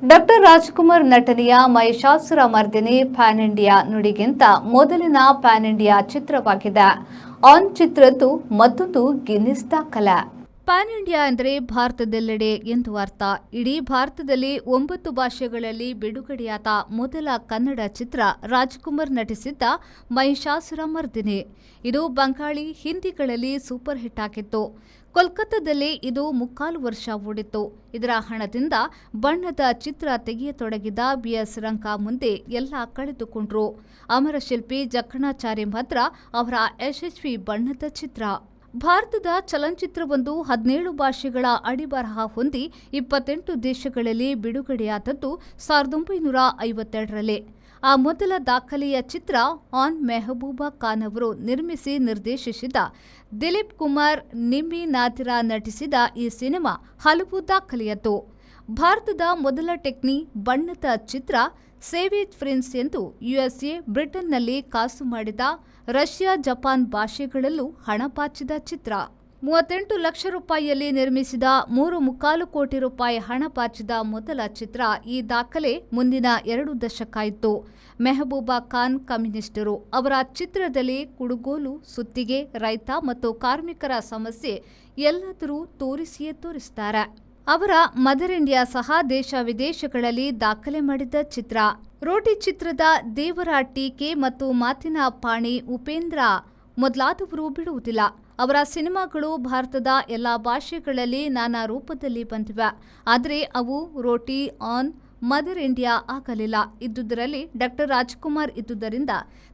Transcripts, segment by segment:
Doctor Rajkumar ನಟನೆಯ Mahishasura Mardini PAN India ನುಡಿಗಿಂತ ಮೊದಲಿನ PAN India ಚಿತ್ರವಾಗಿದೆ. ಆನ್ ಚಿತ್ರದ್ದು ಮತ್ತೊಂದು ಗಿನ್ನಿಸ್ ದಾಖಲೆ. ಪ್ಯಾನ್ ಇಂಡಿಯಾ ಅಂದರೆ ಭಾರತದೆಲ್ಲೆಡೆ ಎಂದು ಅರ್ಥ. ಇಡೀ ಭಾರತದಲ್ಲಿ 9 ಭಾಷೆಗಳಲ್ಲಿ ಬಿಡುಗಡೆಯಾದ ಮೊದಲ ಕನ್ನಡ ಚಿತ್ರ ರಾಜ್ಕುಮಾರ್ ನಟಿಸಿದ್ದ ಮಹಿಷಾಸುರ ಮರ್ದಿನಿ. ಇದು ಬಂಗಾಳಿ, ಹಿಂದಿಗಳಲ್ಲಿ ಸೂಪರ್ ಹಿಟ್ ಆಗಿತ್ತು. ಕೋಲ್ಕತ್ತಾದಲ್ಲಿ ಇದು 3/4 ವರ್ಷ ಓಡಿತ್ತು. ಇದರ ಹಣದಿಂದ ಬಣ್ಣದ ಚಿತ್ರ ತೆಗೆಯತೊಡಗಿದ BS ರಂಗ ಮುಂದೆ ಎಲ್ಲ ಕಳೆದುಕೊಂಡ್ರು. ಅಮರ ಶಿಲ್ಪಿ ಜಕ್ಕಣಾಚಾರಿ ಮಾತ್ರ ಅವರ ಯಶಸ್ವಿ ಬಣ್ಣದ ಚಿತ್ರ. ಭಾರತದ ಚಲನಚಿತ್ರವೊಂದು 17 ಭಾಷೆಗಳ ಅಡಿಬರಹ ಹೊಂದಿ 28 ದೇಶಗಳಲ್ಲಿ ಬಿಡುಗಡೆಯಾದದ್ದು 1952ರಲ್ಲಿ. ಆ ಮೊದಲ ದಾಖಲೆಯ ಚಿತ್ರ ಆನ್ ಮೆಹಬೂಬಾ ಖಾನ್ ಅವರು ನಿರ್ಮಿಸಿ ನಿರ್ದೇಶಿಸಿದ ದಿಲೀಪ್ ಕುಮಾರ್ ನಿಮ್ಮಿ ನಾದಿರಾ ನಟಿಸಿದ ಈ ಸಿನಿಮಾ ಹಲವು ದಾಖಲೆಯದ್ದು. ಭಾರತದ ಮೊದಲ ಟೆಕ್ನಿ ಬಣ್ಣದ ಚಿತ್ರ ಸೇವೇಜ್ ಪ್ರಿನ್ಸ್ ಎಂದು USA, ಬ್ರಿಟನ್ನಲ್ಲಿ ಕಾಸು ಮಾಡಿದ, ರಷ್ಯಾ, ಜಪಾನ್ ಭಾಷೆಗಳಲ್ಲೂ ಹಣ ಪಾಚಿದ ಚಿತ್ರ. 38 ಲಕ್ಷ ರೂಪಾಯಿಯಲ್ಲಿ ನಿರ್ಮಿಸಿದ, 3.25 ಕೋಟಿ ರೂಪಾಯಿ ಹಣ ಪಾಚಿದ ಮೊದಲ ಚಿತ್ರ. ಈ ದಾಖಲೆ ಮುಂದಿನ 2 ದಶಕ ಇತ್ತು. ಮೆಹಬೂಬಾ ಖಾನ್ ಕಮ್ಯುನಿಸ್ಟರು. ಅವರ ಚಿತ್ರದಲ್ಲಿ ಕುಡುಗೋಲು, ಸುತ್ತಿಗೆ, ರೈತ ಮತ್ತು ಕಾರ್ಮಿಕರ ಸಮಸ್ಯೆ ಎಲ್ಲಾದರೂ ತೋರಿಸಿಯೇ ತೋರಿಸ್ತಾರೆ. ಅವರ ಮದರ್ ಇಂಡಿಯಾ ಸಹ ದೇಶ ವಿದೇಶಗಳಲ್ಲಿ ದಾಖಲೆ ಮಾಡಿದ ಚಿತ್ರ. ರೋಟಿ ಚಿತ್ರದ ದೇವರ ಟೀಕೆ ಮತ್ತು ಮಾತಿನ ಪಾಣಿ ಉಪೇಂದ್ರ ಮೊದಲಾದವರು ಬಿಡುವುದಿಲ್ಲ. ಅವರ ಸಿನಿಮಾಗಳು ಭಾರತದ ಎಲ್ಲ ಭಾಷೆಗಳಲ್ಲಿ ನಾನಾ ರೂಪದಲ್ಲಿ ಬಂದಿವೆ. ಆದರೆ ಅವು ರೋಟಿ ಆನ್ ಮದರ್ ಇಂಡಿಯಾ ಆಗಲಿಲ್ಲ. ಇದ್ದುದರಲ್ಲಿ ಡಾಕ್ಟರ್ ರಾಜ್ಕುಮಾರ್ ಇದ್ದುದರಿಂದ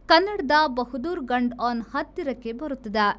ಕನ್ನಡದ ಬಹದ್ದೂರ್ ಗಂಡ್ ಆನ್ ಹತ್ತಿರಕ್ಕೆ ಬರುತ್ತದೆ.